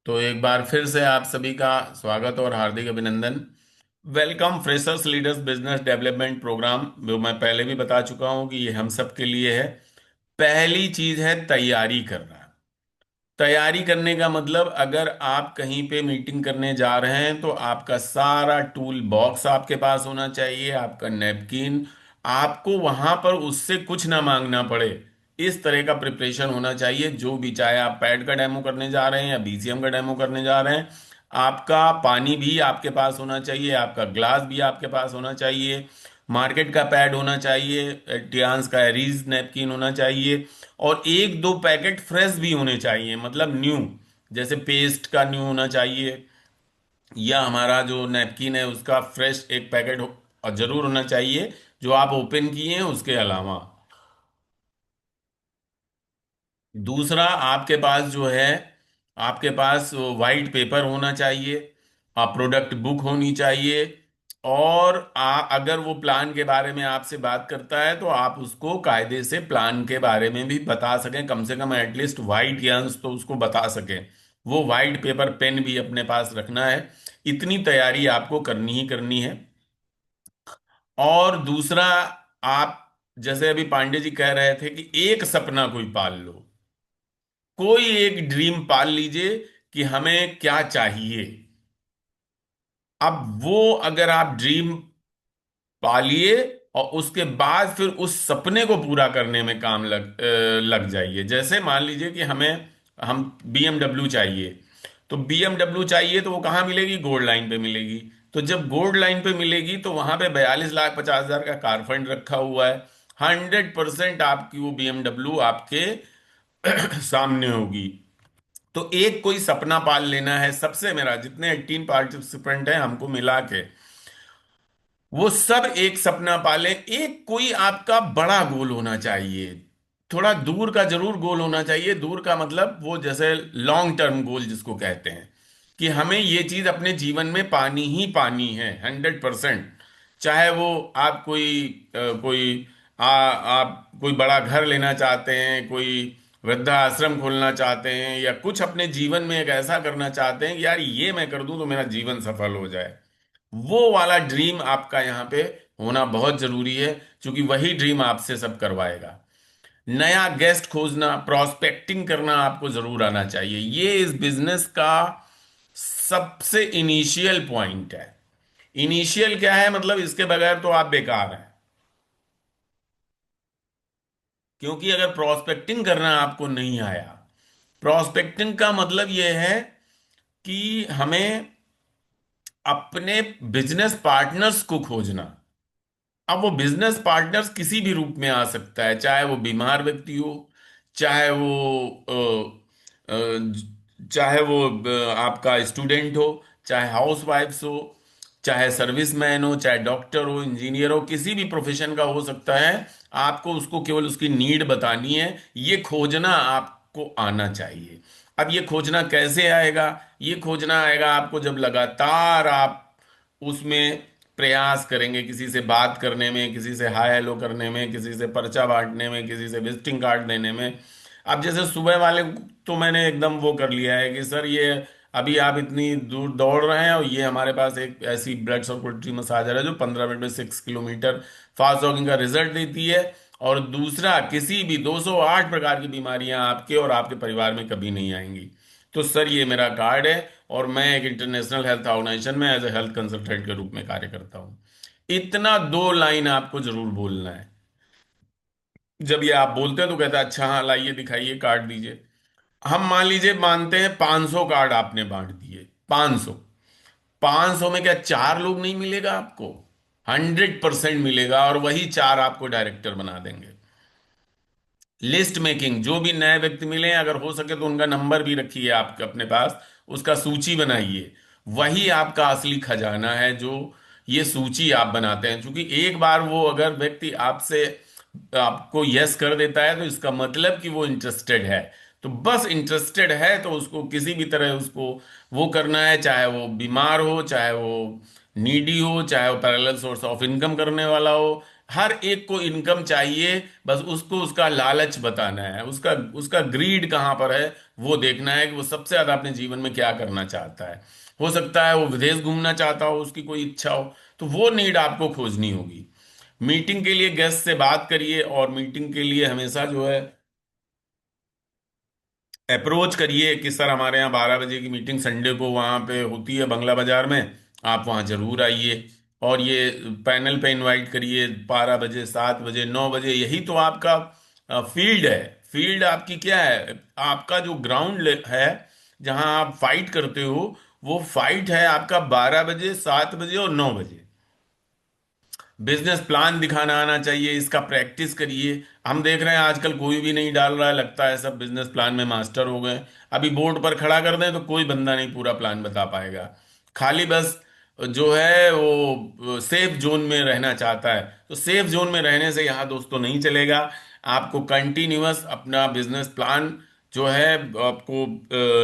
तो एक बार फिर से आप सभी का स्वागत और हार्दिक अभिनंदन। Welcome freshers leaders business development programme, जो मैं पहले भी बता चुका हूं कि ये हम सब के लिए है। पहली चीज है तैयारी करना। तैयारी करने का मतलब, अगर आप कहीं पे मीटिंग करने जा रहे हैं तो आपका सारा टूल बॉक्स आपके पास होना चाहिए, आपका नैपकिन। आपको वहां पर उससे कुछ ना मांगना पड़े, इस तरह का प्रिपरेशन होना चाहिए। जो भी, चाहे आप पैड का डेमो करने जा रहे हैं या बीसीएम का डेमो करने जा रहे हैं, आपका पानी भी आपके पास होना चाहिए, आपका ग्लास भी आपके पास होना चाहिए, मार्केट का पैड होना चाहिए, टियान्स का एरीज नैपकिन होना चाहिए, और एक दो पैकेट फ्रेश भी होने चाहिए, मतलब न्यू। जैसे पेस्ट का न्यू होना चाहिए, या हमारा जो नैपकिन है उसका फ्रेश एक पैकेट और जरूर होना चाहिए, जो आप ओपन किए हैं उसके अलावा। दूसरा, आपके पास जो है, आपके पास वाइट पेपर होना चाहिए, प्रोडक्ट बुक होनी चाहिए। और अगर वो प्लान के बारे में आपसे बात करता है तो आप उसको कायदे से प्लान के बारे में भी बता सकें, कम से कम एटलीस्ट वाइट अंश तो उसको बता सकें। वो वाइट पेपर पेन भी अपने पास रखना है। इतनी तैयारी आपको करनी ही करनी है। और दूसरा, आप जैसे अभी पांडे जी कह रहे थे कि एक सपना कोई पाल लो, कोई एक ड्रीम पाल लीजिए कि हमें क्या चाहिए। अब वो, अगर आप ड्रीम पालिए और उसके बाद फिर उस सपने को पूरा करने में काम लग जाइए। जैसे मान लीजिए कि हम बीएमडब्ल्यू चाहिए। तो बीएमडब्ल्यू चाहिए तो वो कहाँ मिलेगी? गोल्ड लाइन पे मिलेगी। तो जब गोल्ड लाइन पे मिलेगी तो वहां पे 42,50,000 का कार फंड रखा हुआ है। 100% आपकी वो बीएमडब्ल्यू आपके सामने होगी। तो एक कोई सपना पाल लेना है सबसे। मेरा जितने 18 पार्टिसिपेंट हैं हमको मिला के, वो सब एक सपना पालें। एक कोई आपका बड़ा गोल होना चाहिए, थोड़ा दूर का जरूर गोल होना चाहिए। दूर का मतलब वो जैसे लॉन्ग टर्म गोल जिसको कहते हैं, कि हमें ये चीज अपने जीवन में पानी ही पानी है 100%। चाहे वो आप आप कोई बड़ा घर लेना चाहते हैं, कोई वृद्धा आश्रम खोलना चाहते हैं, या कुछ अपने जीवन में एक ऐसा करना चाहते हैं कि यार ये मैं कर दूं तो मेरा जीवन सफल हो जाए। वो वाला ड्रीम आपका यहाँ पे होना बहुत जरूरी है, क्योंकि वही ड्रीम आपसे सब करवाएगा। नया गेस्ट खोजना, प्रोस्पेक्टिंग करना आपको जरूर आना चाहिए। ये इस बिजनेस का सबसे इनिशियल पॉइंट है। इनिशियल क्या है? मतलब इसके बगैर तो आप बेकार हैं। क्योंकि अगर प्रोस्पेक्टिंग करना आपको नहीं आया, प्रोस्पेक्टिंग का मतलब यह है कि हमें अपने बिजनेस पार्टनर्स को खोजना। अब वो बिजनेस पार्टनर्स किसी भी रूप में आ सकता है, चाहे वो बीमार व्यक्ति हो, चाहे वो आपका स्टूडेंट हो, चाहे हाउस वाइफ्स हो, चाहे सर्विसमैन हो, चाहे डॉक्टर हो, इंजीनियर हो, किसी भी प्रोफेशन का हो सकता है। आपको उसको केवल उसकी नीड बतानी है। ये खोजना आपको आना चाहिए। अब ये खोजना कैसे आएगा? ये खोजना आएगा आपको जब लगातार आप उसमें प्रयास करेंगे, किसी से बात करने में, किसी से हाय हेलो करने में, किसी से पर्चा बांटने में, किसी से विजिटिंग कार्ड देने में। अब जैसे सुबह वाले तो मैंने एकदम वो कर लिया है कि सर ये अभी आप इतनी दूर दौड़ रहे हैं और ये हमारे पास एक ऐसी ब्लड सर्कुलेटरी मसाजर है जो 15 मिनट में 6 किलोमीटर फास्ट जॉगिंग का रिजल्ट देती है। और दूसरा, किसी भी 208 प्रकार की बीमारियां आपके और आपके परिवार में कभी नहीं आएंगी। तो सर ये मेरा कार्ड है, और मैं एक इंटरनेशनल हेल्थ ऑर्गेनाइजेशन में एज ए हेल्थ कंसल्टेंट के रूप में कार्य करता हूं। इतना दो लाइन आपको जरूर बोलना है। जब ये आप बोलते हैं तो कहता है अच्छा हाँ लाइए दिखाइए कार्ड दीजिए। हम मान लीजिए मानते हैं 500 कार्ड आपने बांट दिए। 500, 500 में क्या चार लोग नहीं मिलेगा आपको? 100% मिलेगा, और वही चार आपको डायरेक्टर बना देंगे। लिस्ट मेकिंग, जो भी नए व्यक्ति मिले अगर हो सके तो उनका नंबर भी रखिए आपके अपने पास, उसका सूची बनाइए। वही आपका असली खजाना है, जो ये सूची आप बनाते हैं। क्योंकि एक बार वो अगर व्यक्ति आपसे आपको यस कर देता है तो इसका मतलब कि वो इंटरेस्टेड है। तो बस इंटरेस्टेड है तो उसको किसी भी तरह उसको वो करना है, चाहे वो बीमार हो, चाहे वो नीडी हो, चाहे वो पैरेलल सोर्स ऑफ इनकम करने वाला हो। हर एक को इनकम चाहिए, बस उसको उसका लालच बताना है, उसका उसका ग्रीड कहाँ पर है, वो देखना है कि वो सबसे ज्यादा अपने जीवन में क्या करना चाहता है। हो सकता है वो विदेश घूमना चाहता हो, उसकी कोई इच्छा हो, तो वो नीड आपको खोजनी होगी। मीटिंग के लिए गेस्ट से बात करिए, और मीटिंग के लिए हमेशा जो है अप्रोच करिए कि सर हमारे यहाँ 12 बजे की मीटिंग संडे को वहाँ पे होती है बंगला बाजार में, आप वहाँ जरूर आइए। और ये पैनल पे इनवाइट करिए, 12 बजे, 7 बजे, 9 बजे, यही तो आपका फील्ड है। फील्ड आपकी क्या है? आपका जो ग्राउंड है, जहाँ आप फाइट करते हो, वो फाइट है आपका 12 बजे, 7 बजे और 9 बजे। बिजनेस प्लान दिखाना आना चाहिए, इसका प्रैक्टिस करिए। हम देख रहे हैं आजकल कोई भी नहीं डाल रहा है, लगता है सब बिजनेस प्लान में मास्टर हो गए। अभी बोर्ड पर खड़ा कर दें तो कोई बंदा नहीं पूरा प्लान बता पाएगा। खाली बस जो है वो सेफ जोन में रहना चाहता है। तो सेफ जोन में रहने से यहाँ दोस्तों नहीं चलेगा। आपको कंटिन्यूअस अपना बिजनेस प्लान जो है आपको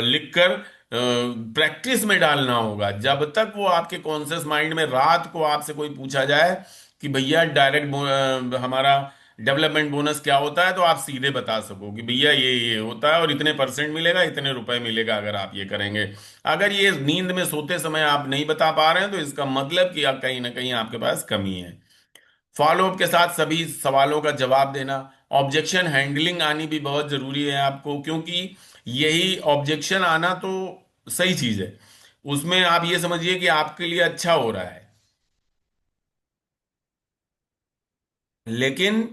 लिख कर प्रैक्टिस में डालना होगा। जब तक वो आपके कॉन्शियस माइंड में, रात को आपसे कोई पूछा जाए कि भैया डायरेक्ट हमारा डेवलपमेंट बोनस क्या होता है, तो आप सीधे बता सको कि भैया ये होता है और इतने परसेंट मिलेगा, इतने रुपए मिलेगा अगर आप ये करेंगे। अगर ये नींद में सोते समय आप नहीं बता पा रहे हैं, तो इसका मतलब कि आप कहीं ना कहीं आपके पास कमी है। फॉलोअप के साथ सभी सवालों का जवाब देना। ऑब्जेक्शन हैंडलिंग आनी भी बहुत जरूरी है आपको, क्योंकि यही ऑब्जेक्शन आना तो सही चीज है। उसमें आप ये समझिए कि आपके लिए अच्छा हो रहा है। लेकिन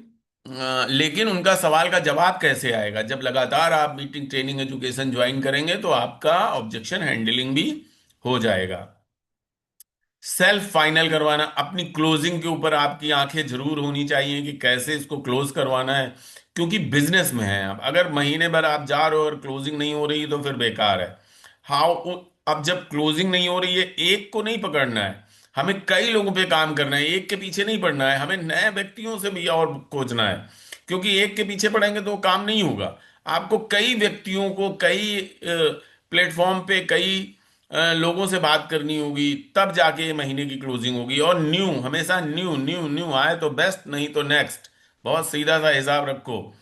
लेकिन उनका सवाल का जवाब कैसे आएगा? जब लगातार आप मीटिंग, ट्रेनिंग, एजुकेशन ज्वाइन करेंगे तो आपका ऑब्जेक्शन हैंडलिंग भी हो जाएगा। सेल्फ फाइनल करवाना, अपनी क्लोजिंग के ऊपर आपकी आंखें जरूर होनी चाहिए कि कैसे इसको क्लोज करवाना है। क्योंकि बिजनेस में है आप, अगर महीने भर आप जा रहे हो और क्लोजिंग नहीं हो रही तो फिर बेकार है। हाउ? अब जब क्लोजिंग नहीं हो रही है, एक को नहीं पकड़ना है, हमें कई लोगों पे काम करना है, एक के पीछे नहीं पड़ना है, हमें नए व्यक्तियों से भी और खोजना है। क्योंकि एक के पीछे पड़ेंगे तो काम नहीं होगा। आपको कई व्यक्तियों को, कई प्लेटफॉर्म पे, कई लोगों से बात करनी होगी, तब जाके महीने की क्लोजिंग होगी। और न्यू, हमेशा न्यू न्यू न्यू आए तो बेस्ट, नहीं तो नेक्स्ट। बहुत सीधा सा हिसाब रखो।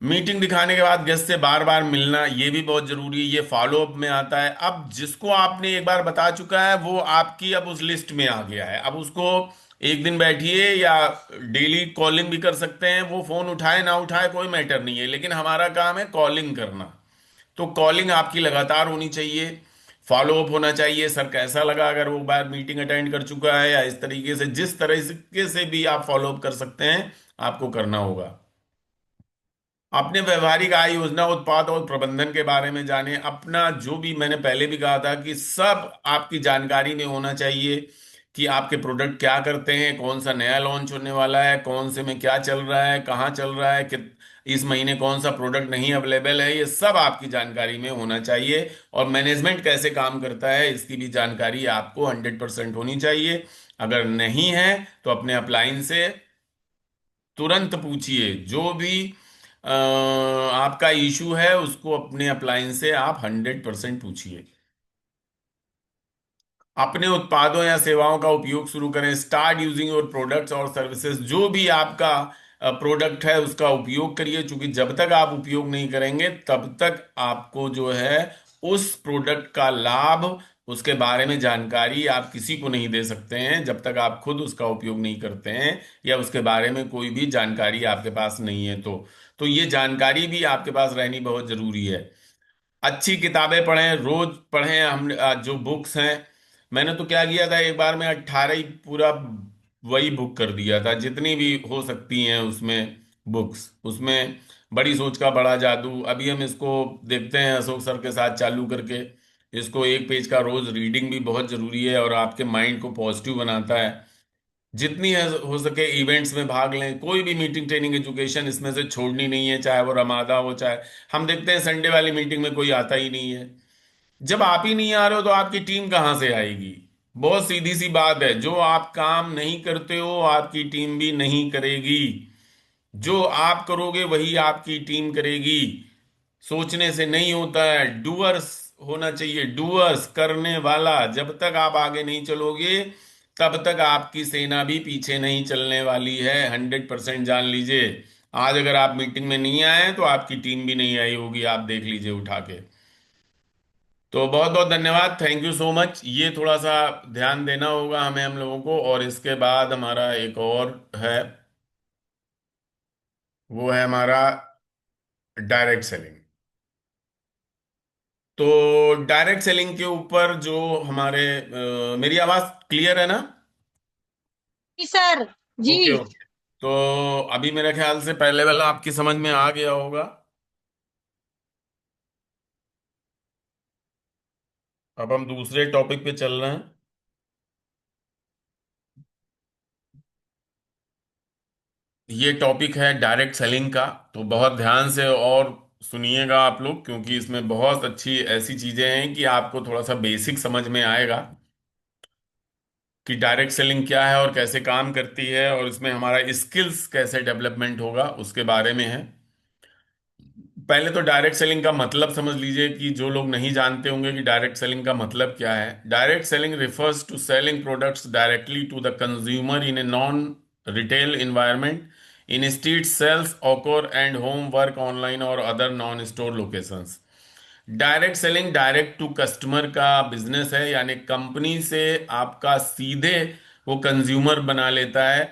मीटिंग दिखाने के बाद गेस्ट से बार बार मिलना, ये भी बहुत जरूरी है, ये फॉलो अप में आता है। अब जिसको आपने एक बार बता चुका है वो आपकी अब उस लिस्ट में आ गया है। अब उसको एक दिन बैठिए या डेली कॉलिंग भी कर सकते हैं, वो फोन उठाए ना उठाए कोई मैटर नहीं है, लेकिन हमारा काम है कॉलिंग करना। तो कॉलिंग आपकी लगातार होनी चाहिए। फॉलो अप होना चाहिए, सर कैसा लगा, अगर वो बार मीटिंग अटेंड कर चुका है, या इस तरीके से, जिस तरीके से भी आप फॉलो अप कर सकते हैं आपको करना होगा। अपने व्यवहारिक आय योजना, उत्पाद और प्रबंधन के बारे में जाने। अपना जो भी मैंने पहले भी कहा था कि सब आपकी जानकारी में होना चाहिए कि आपके प्रोडक्ट क्या करते हैं, कौन सा नया लॉन्च होने वाला है, कौन से में क्या चल रहा है, कहाँ चल रहा है, कि इस महीने कौन सा प्रोडक्ट नहीं अवेलेबल है, ये सब आपकी जानकारी में होना चाहिए। और मैनेजमेंट कैसे काम करता है इसकी भी जानकारी आपको 100% होनी चाहिए। अगर नहीं है तो अपने अपलाइन से तुरंत पूछिए। जो भी आपका इशू है उसको अपने अप्लायंस से आप 100% पूछिए। अपने उत्पादों या सेवाओं का उपयोग शुरू करें। स्टार्ट यूजिंग योर प्रोडक्ट्स और सर्विसेज। जो भी आपका प्रोडक्ट है उसका उपयोग करिए, क्योंकि जब तक आप उपयोग नहीं करेंगे तब तक आपको जो है उस प्रोडक्ट का लाभ, उसके बारे में जानकारी आप किसी को नहीं दे सकते हैं जब तक आप खुद उसका उपयोग नहीं करते हैं, या उसके बारे में कोई भी जानकारी आपके पास नहीं है। तो ये जानकारी भी आपके पास रहनी बहुत जरूरी है। अच्छी किताबें पढ़ें, रोज पढ़ें। हम जो बुक्स हैं, मैंने तो क्या किया था, एक बार में 18 ही पूरा वही बुक कर दिया था, जितनी भी हो सकती हैं उसमें बुक्स। उसमें बड़ी सोच का बड़ा जादू, अभी हम इसको देखते हैं अशोक सर के साथ चालू करके। इसको एक पेज का रोज रीडिंग भी बहुत जरूरी है, और आपके माइंड को पॉजिटिव बनाता है। जितनी है हो सके इवेंट्स में भाग लें। कोई भी मीटिंग, ट्रेनिंग, एजुकेशन इसमें से छोड़नी नहीं है, चाहे वो रमादा हो, चाहे हम देखते हैं संडे वाली मीटिंग में कोई आता ही नहीं है। जब आप ही नहीं आ रहे हो तो आपकी टीम कहाँ से आएगी? बहुत सीधी सी बात है, जो आप काम नहीं करते हो आपकी टीम भी नहीं करेगी। जो आप करोगे वही आपकी टीम करेगी। सोचने से नहीं होता है, डूअर्स होना चाहिए, डूअर्स, करने वाला। जब तक आप आगे नहीं चलोगे तब तक आपकी सेना भी पीछे नहीं चलने वाली है, 100% जान लीजिए। आज अगर आप मीटिंग में नहीं आए हैं तो आपकी टीम भी नहीं आई होगी, आप देख लीजिए उठा के। तो बहुत बहुत धन्यवाद, थैंक यू सो मच। ये थोड़ा सा ध्यान देना होगा हमें, हम लोगों को। और इसके बाद हमारा एक और है, वो है हमारा डायरेक्ट सेलिंग। तो डायरेक्ट सेलिंग के ऊपर जो हमारे मेरी आवाज क्लियर है ना? जी सर। जी। Okay okay. तो अभी मेरे ख्याल से पहले वाला आपकी समझ में आ गया होगा। अब हम दूसरे टॉपिक पे चल रहे हैं। ये टॉपिक है डायरेक्ट सेलिंग का। तो बहुत ध्यान से और सुनिएगा आप लोग, क्योंकि इसमें बहुत अच्छी ऐसी चीजें हैं कि आपको थोड़ा सा बेसिक समझ में आएगा कि डायरेक्ट सेलिंग क्या है और कैसे काम करती है, और इसमें हमारा स्किल्स कैसे डेवलपमेंट होगा उसके बारे में है। पहले तो डायरेक्ट सेलिंग का मतलब समझ लीजिए, कि जो लोग नहीं जानते होंगे कि डायरेक्ट सेलिंग का मतलब क्या है। Direct selling refers to selling products directly to the consumer in a non retail environment in street sales occur and home work online और other non store locations. Direct selling direct to customer का business है, यानी company से आपका सीधे वो consumer बना लेता है,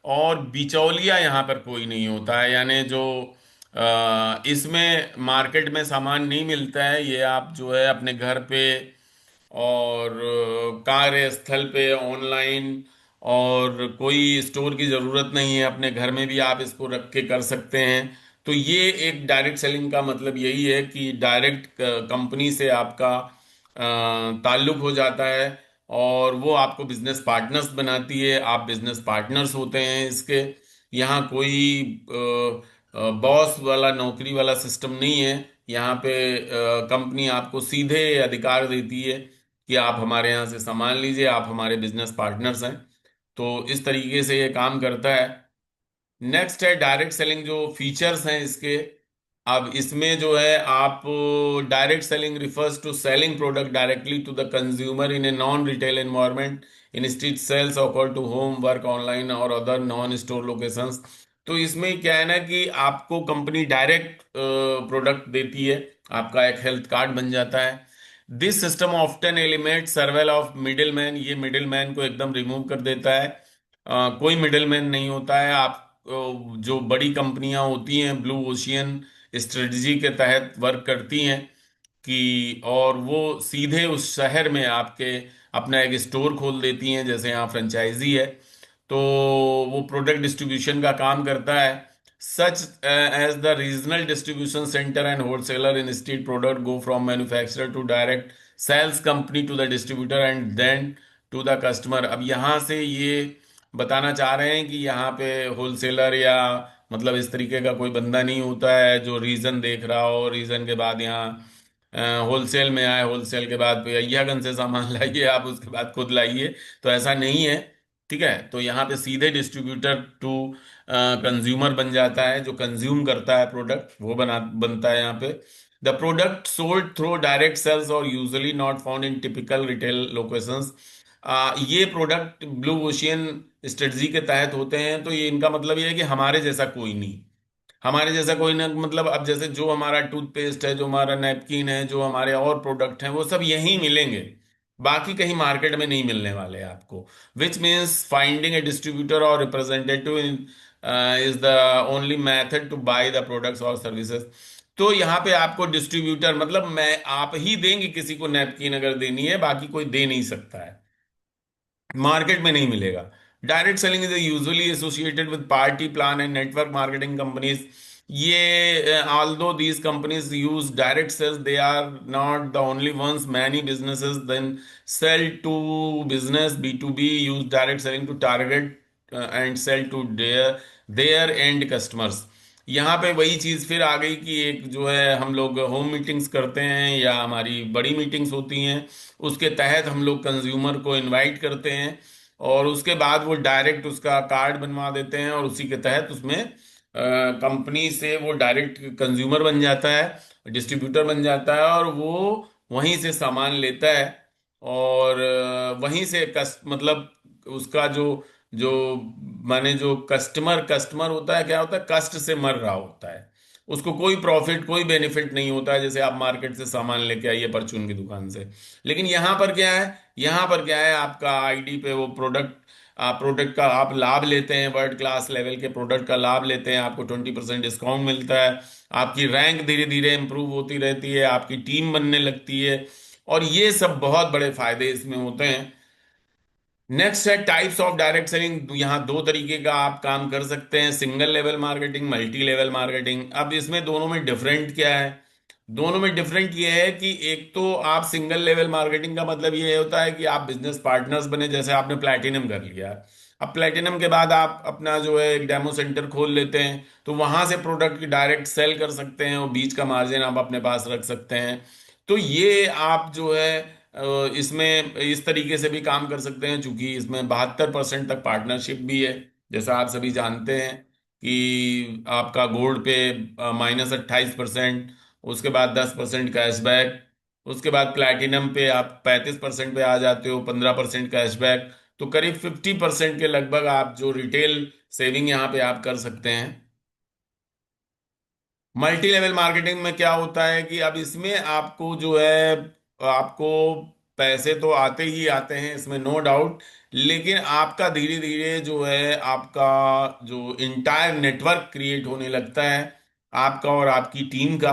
और बिचौलिया यहाँ पर कोई नहीं होता है। यानी जो इसमें मार्केट में सामान नहीं मिलता है, ये आप जो है अपने घर पे और कार्यस्थल पे ऑनलाइन, और कोई स्टोर की जरूरत नहीं है, अपने घर में भी आप इसको रख के कर सकते हैं। तो ये एक डायरेक्ट सेलिंग का मतलब यही है कि डायरेक्ट कंपनी से आपका ताल्लुक हो जाता है, और वो आपको बिजनेस पार्टनर्स बनाती है, आप बिजनेस पार्टनर्स होते हैं इसके। यहाँ कोई बॉस वाला नौकरी वाला सिस्टम नहीं है। यहाँ पे कंपनी आपको सीधे अधिकार देती है कि आप हमारे यहाँ से सामान लीजिए, आप हमारे बिजनेस पार्टनर्स हैं। तो इस तरीके से ये काम करता है। नेक्स्ट है डायरेक्ट सेलिंग, जो फीचर्स हैं इसके। अब इसमें जो है आप, direct selling refers to selling product directly to the consumer in a non retail environment in street sales occur to home work online और अदर नॉन स्टोर लोकेशंस। तो इसमें क्या है ना, कि आपको कंपनी डायरेक्ट प्रोडक्ट देती है, आपका एक हेल्थ कार्ड बन जाता है। This system often eliminate surveil of middle man, ये मिडिल मैन को एकदम रिमूव कर देता है। कोई मिडिल मैन नहीं होता है। आप जो बड़ी कंपनियां होती हैं ब्लू ओशियन स्ट्रेटजी के तहत वर्क करती हैं, कि और वो सीधे उस शहर में आपके अपना एक स्टोर खोल देती हैं, जैसे यहाँ फ्रेंचाइजी है। तो वो प्रोडक्ट डिस्ट्रीब्यूशन का काम करता है। Such as the regional distribution centre and wholesaler in street product go from manufacturer to direct sales company to the distributor and then to the customer. अब यहाँ से ये बताना चाह रहे हैं कि यहाँ पे होलसेलर या मतलब इस तरीके का कोई बंदा नहीं होता है जो रीजन देख रहा हो, रीजन के बाद यहाँ होलसेल में आए, होलसेल के बाद भैयागंज से सामान लाइए, आप उसके बाद खुद लाइए। तो ऐसा नहीं है। ठीक है, तो यहाँ पे सीधे डिस्ट्रीब्यूटर टू कंज्यूमर बन जाता है, जो कंज्यूम करता है प्रोडक्ट वो बनता है यहाँ पे। The product sold through direct sales और usually not found in typical retail locations. ये प्रोडक्ट ब्लू ओशियन स्ट्रेटजी के तहत होते हैं। तो ये इनका मतलब ये है कि हमारे जैसा कोई नहीं, हमारे जैसा कोई ना, मतलब अब जैसे जो हमारा टूथपेस्ट है, जो हमारा नैपकिन है, जो हमारे और प्रोडक्ट हैं, वो सब यहीं मिलेंगे, बाकी कहीं मार्केट में नहीं मिलने वाले हैं आपको। Which means finding a distributor और representative is the only method to buy the products और सर्विसेज। तो यहाँ पे आपको डिस्ट्रीब्यूटर मतलब मैं आप ही देंगे किसी को नैपकिन अगर देनी है, बाकी कोई दे नहीं सकता है, मार्केट में नहीं मिलेगा। Direct selling is usually associated with party plan and network marketing companies. ये although these companies use direct sales, they are not the only ones, many businesses then sell to business B to B use direct selling to target and sell to their their end customers. यहाँ पे वही चीज फिर आ गई कि एक जो है हम लोग होम मीटिंग्स करते हैं या हमारी बड़ी मीटिंग्स होती हैं, उसके तहत हम लोग कंज्यूमर को इनवाइट करते हैं, और उसके बाद वो डायरेक्ट उसका कार्ड बनवा देते हैं, और उसी के तहत उसमें कंपनी से वो डायरेक्ट कंज्यूमर बन जाता है, डिस्ट्रीब्यूटर बन जाता है, और वो वहीं से सामान लेता है। और वहीं से मतलब उसका जो जो माने जो कस्टमर कस्टमर होता है, क्या होता है, कष्ट से मर रहा होता है, उसको कोई प्रॉफिट कोई बेनिफिट नहीं होता है। जैसे आप मार्केट से सामान लेके आइए परचून की दुकान से, लेकिन यहाँ पर क्या है, यहाँ पर क्या है, आपका आईडी पे वो प्रोडक्ट, आप प्रोडक्ट का आप लाभ लेते हैं, वर्ल्ड क्लास लेवल के प्रोडक्ट का लाभ लेते हैं, आपको 20% डिस्काउंट मिलता है, आपकी रैंक धीरे धीरे इंप्रूव होती रहती है, आपकी टीम बनने लगती है, और ये सब बहुत बड़े फायदे इसमें होते हैं। नेक्स्ट है टाइप्स ऑफ डायरेक्ट सेलिंग। यहाँ दो तरीके का आप काम कर सकते हैं, single level marketing, multi level marketing. अब इसमें दोनों में डिफरेंट क्या है, दोनों में डिफरेंट ये है कि एक तो आप सिंगल लेवल मार्केटिंग का मतलब ये होता है कि आप बिजनेस पार्टनर्स बने, जैसे आपने प्लैटिनम कर लिया। अब प्लैटिनम के बाद आप अपना जो है एक डेमो सेंटर खोल लेते हैं, तो वहां से प्रोडक्ट डायरेक्ट सेल कर सकते हैं और बीच का मार्जिन आप अपने पास रख सकते हैं। तो ये आप जो है इसमें इस तरीके से भी काम कर सकते हैं, क्योंकि इसमें 72% तक पार्टनरशिप भी है। जैसा आप सभी जानते हैं कि आपका गोल्ड पे -28%, उसके बाद 10% कैशबैक, उसके बाद प्लैटिनम पे आप 35% पे आ जाते हो, 15% कैशबैक। तो करीब 50% के लगभग आप जो रिटेल सेविंग यहाँ पे आप कर सकते हैं। मल्टी लेवल मार्केटिंग में क्या होता है कि अब इसमें आपको जो है, आपको पैसे तो आते ही आते हैं इसमें, नो डाउट, लेकिन आपका धीरे धीरे जो है आपका जो इंटायर नेटवर्क क्रिएट होने लगता है, आपका और आपकी टीम का।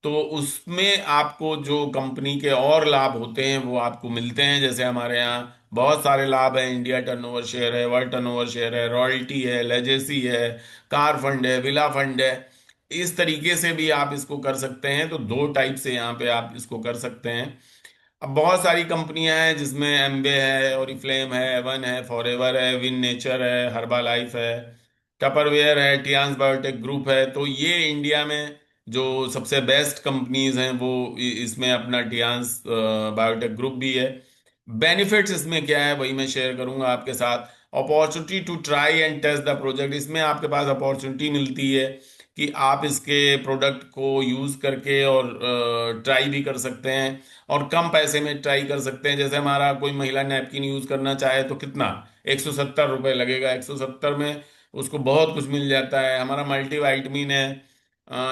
तो उसमें आपको जो कंपनी के और लाभ होते हैं वो आपको मिलते हैं। जैसे हमारे यहाँ बहुत सारे लाभ हैं, इंडिया टर्नओवर शेयर है, वर्ल्ड टर्नओवर शेयर है, रॉयल्टी है, लेजेसी है, कार फंड है, विला फंड है। इस तरीके से भी आप इसको कर सकते हैं। तो दो टाइप से यहाँ पे आप इसको कर सकते हैं। अब बहुत सारी कंपनियां हैं जिसमें एम्बे है, ओरिफ्लेम है, एवन है, फॉरएवर है, विन नेचर है, हर्बा लाइफ है, टपरवेयर है, टियान्स बायोटेक ग्रुप है। तो ये इंडिया में जो सबसे बेस्ट कंपनीज हैं वो इसमें अपना टियान्स बायोटेक ग्रुप भी है। बेनिफिट्स इसमें क्या है वही मैं शेयर करूंगा आपके साथ। Opportunity to try and test the project, इसमें आपके पास अपॉर्चुनिटी मिलती है कि आप इसके प्रोडक्ट को यूज करके और ट्राई भी कर सकते हैं, और कम पैसे में ट्राई कर सकते हैं। जैसे हमारा कोई महिला नैपकिन यूज करना चाहे तो कितना, 170 रुपये लगेगा, 170 में उसको बहुत कुछ मिल जाता है। हमारा मल्टी वाइटमिन है,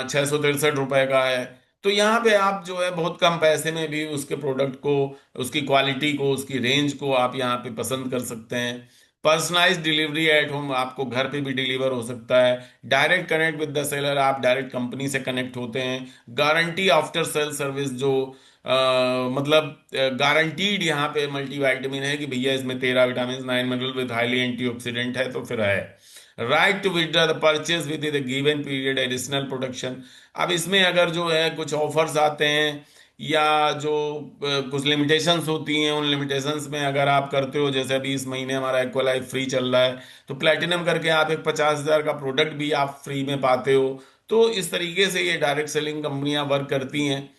663 रुपये का है। तो यहाँ पे आप जो है बहुत कम पैसे में भी उसके प्रोडक्ट को, उसकी क्वालिटी को, उसकी रेंज को आप यहाँ पे पसंद कर सकते हैं। पर्सनलाइज डिलीवरी एट होम, आपको घर पे भी डिलीवर हो सकता है। Direct connect with the seller, आप डायरेक्ट कंपनी से कनेक्ट होते हैं। गारंटी आफ्टर सेल सर्विस, जो मतलब गारंटीड यहाँ पे मल्टीविटामिन है कि भैया इसमें 13 vitamin 9 mineral with highly antioxidant है, तो फिर है। Right to withdraw the purchase with the given period, additional protection. अब इसमें अगर जो है कुछ ऑफर्स आते हैं या जो कुछ लिमिटेशंस होती हैं, उन लिमिटेशंस में अगर आप करते हो, जैसे अभी इस महीने हमारा एक्वालाइफ फ्री चल रहा है, तो प्लेटिनम करके आप एक 50,000 का प्रोडक्ट भी आप फ्री में पाते हो। तो इस तरीके से ये डायरेक्ट सेलिंग कंपनियां वर्क करती हैं।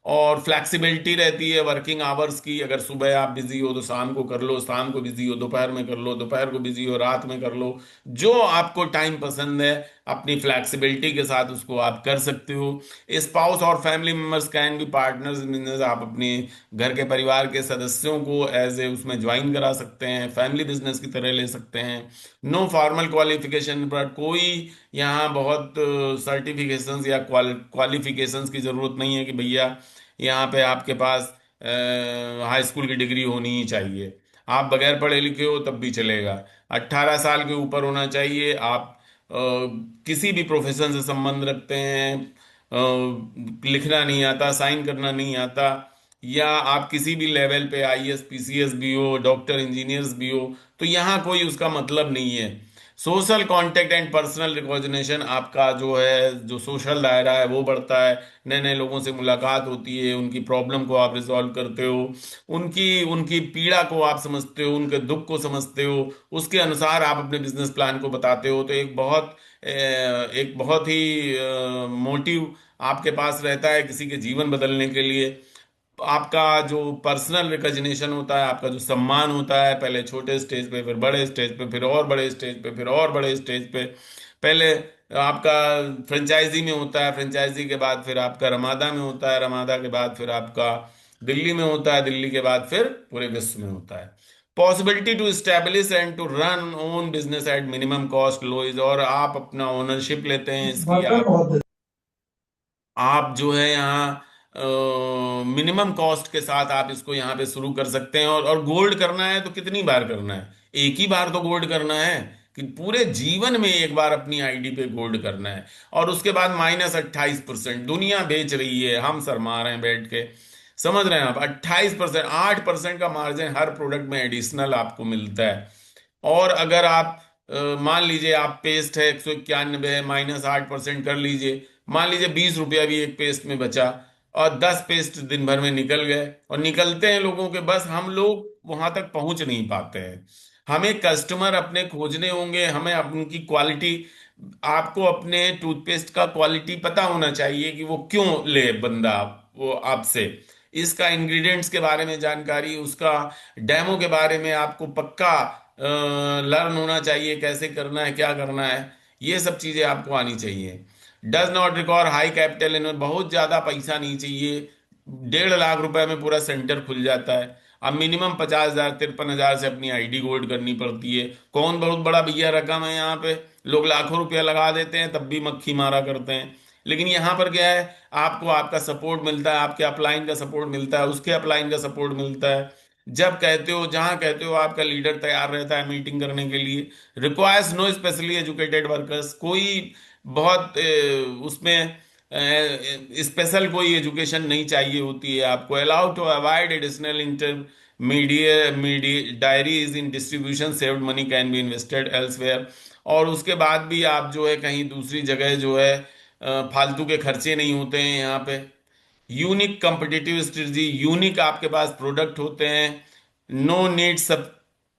और फ्लैक्सिबिलिटी रहती है वर्किंग आवर्स की, अगर सुबह आप बिजी हो तो शाम को कर लो, शाम को बिजी हो दोपहर में कर लो, दोपहर को बिजी हो रात में कर लो। जो आपको टाइम पसंद है अपनी फ्लैक्सिबिलिटी के साथ उसको आप कर सकते हो। स्पाउस और family members can be partners in business, आप अपने घर के परिवार के सदस्यों को एज ए उसमें ज्वाइन करा सकते हैं, फैमिली बिजनेस की तरह ले सकते हैं। नो फॉर्मल क्वालिफिकेशन, पर कोई यहाँ बहुत सर्टिफिकेशंस या क्वालिफिकेशंस की जरूरत नहीं है कि भैया यहाँ पे आपके पास हाई स्कूल की डिग्री होनी ही चाहिए। आप बगैर पढ़े लिखे हो तब भी चलेगा। 18 साल के ऊपर होना चाहिए। आप किसी भी प्रोफेशन से संबंध रखते हैं, लिखना नहीं आता, साइन करना नहीं आता, या आप किसी भी लेवल पे आईएएस पीसीएस भी हो, डॉक्टर इंजीनियर्स भी हो, तो यहाँ कोई उसका मतलब नहीं है। Social contact and personal recognition, आपका जो है जो सोशल दायरा है वो बढ़ता है, नए नए लोगों से मुलाकात होती है, उनकी प्रॉब्लम को आप रिजॉल्व करते हो, उनकी उनकी पीड़ा को आप समझते हो, उनके दुख को समझते हो, उसके अनुसार आप अपने बिजनेस प्लान को बताते हो। तो एक बहुत ही मोटिव आपके पास रहता है किसी के जीवन बदलने के लिए। आपका जो पर्सनल रिकग्निशन होता है, आपका जो सम्मान होता है, पहले छोटे स्टेज पे, फिर बड़े स्टेज पे, फिर और बड़े स्टेज पे, फिर और बड़े स्टेज पे। पहले आपका फ्रेंचाइजी में होता है, फ्रेंचाइजी के बाद फिर आपका रमादा में होता है, रमादा के बाद फिर आपका दिल्ली में होता है, दिल्ली के बाद फिर पूरे विश्व में होता है। Possibility to establish and to run own business at minimum cost low is, और आप अपना ओनरशिप लेते हैं इसकी, आप जो है यहाँ मिनिमम कॉस्ट के साथ आप इसको यहाँ पे शुरू कर सकते हैं। और गोल्ड करना है तो कितनी बार करना है? एक ही बार तो गोल्ड करना है, कि पूरे जीवन में एक बार अपनी आईडी पे गोल्ड करना है। और उसके बाद -28%, दुनिया बेच रही है, हम शर्मा रहे हैं बैठ के। समझ रहे हैं आप? 28%, 8% का मार्जिन हर प्रोडक्ट में एडिशनल आपको मिलता है। और अगर आप मान लीजिए आप पेस्ट है 191 है, -8% कर लीजिए, मान लीजिए 20 रुपया भी एक पेस्ट में बचा, और 10 पेस्ट दिन भर में निकल गए। और निकलते हैं लोगों के, बस हम लोग वहां तक पहुंच नहीं पाते हैं। हमें कस्टमर अपने खोजने होंगे, हमें उनकी क्वालिटी, आपको अपने टूथपेस्ट का क्वालिटी पता होना चाहिए कि वो क्यों ले बंदा वो आपसे। इसका इंग्रेडिएंट्स के बारे में जानकारी, उसका डेमो के बारे में आपको पक्का लर्न होना चाहिए, कैसे करना है, क्या करना है, ये सब चीजें आपको आनी चाहिए। Does not require high capital invest, बहुत ज्यादा पैसा नहीं चाहिए। 1.5 लाख रुपए में पूरा सेंटर खुल जाता है। अब मिनिमम 50,000 53,000 से अपनी आईडी गोल्ड करनी पड़ती है। कौन बहुत बड़ा भैया रकम है यहाँ पे? लोग लाखों रुपया लगा देते हैं तब भी मक्खी मारा करते हैं। लेकिन यहाँ पर क्या है, आपको आपका सपोर्ट मिलता है, आपके अपलाइन का सपोर्ट मिलता है, उसके अपलाइन का सपोर्ट मिलता है। जब कहते हो, जहां कहते हो, आपका लीडर तैयार रहता है मीटिंग करने के लिए। Requires no specially educated workers, कोई बहुत उसमें स्पेशल कोई एजुकेशन नहीं चाहिए होती है आपको। Allow to avoid additional media diaries in distribution, saved money can be invested elsewhere. और उसके बाद भी आप जो है कहीं दूसरी जगह जो है फालतू के खर्चे नहीं होते हैं यहाँ पे। यूनिक कंपिटिटिव स्ट्रेटजी, यूनिक आपके पास प्रोडक्ट होते हैं। नो नीड सब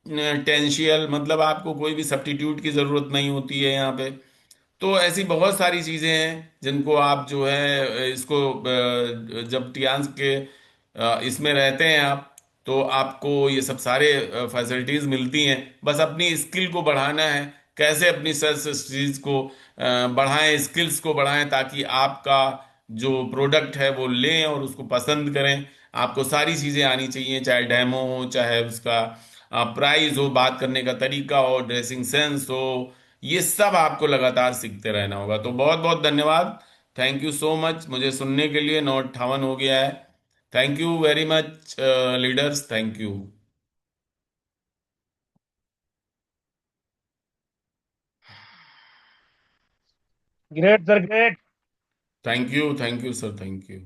टेंशियल, मतलब आपको कोई भी सब्स्टिट्यूट की जरूरत नहीं होती है यहाँ पे। तो ऐसी बहुत सारी चीजें हैं जिनको आप जो है इसको जब टियान्स के इसमें रहते हैं आप, तो आपको ये सब सारे फैसिलिटीज मिलती हैं। बस अपनी स्किल को बढ़ाना है, कैसे अपनी सेल्स स्किल्स को बढ़ाएं, स्किल्स को बढ़ाएं, ताकि आपका जो प्रोडक्ट है वो लें और उसको पसंद करें। आपको सारी चीजें आनी चाहिए, चाहे डेमो हो, चाहे उसका प्राइस हो, बात करने का तरीका हो, ड्रेसिंग सेंस हो, ये सब आपको लगातार सीखते रहना होगा। तो बहुत बहुत धन्यवाद। थैंक यू सो मच मुझे सुनने के लिए। 9:58 हो गया है। Thank you very much leaders, thank you. Great sir, great. Thank you sir, thank you.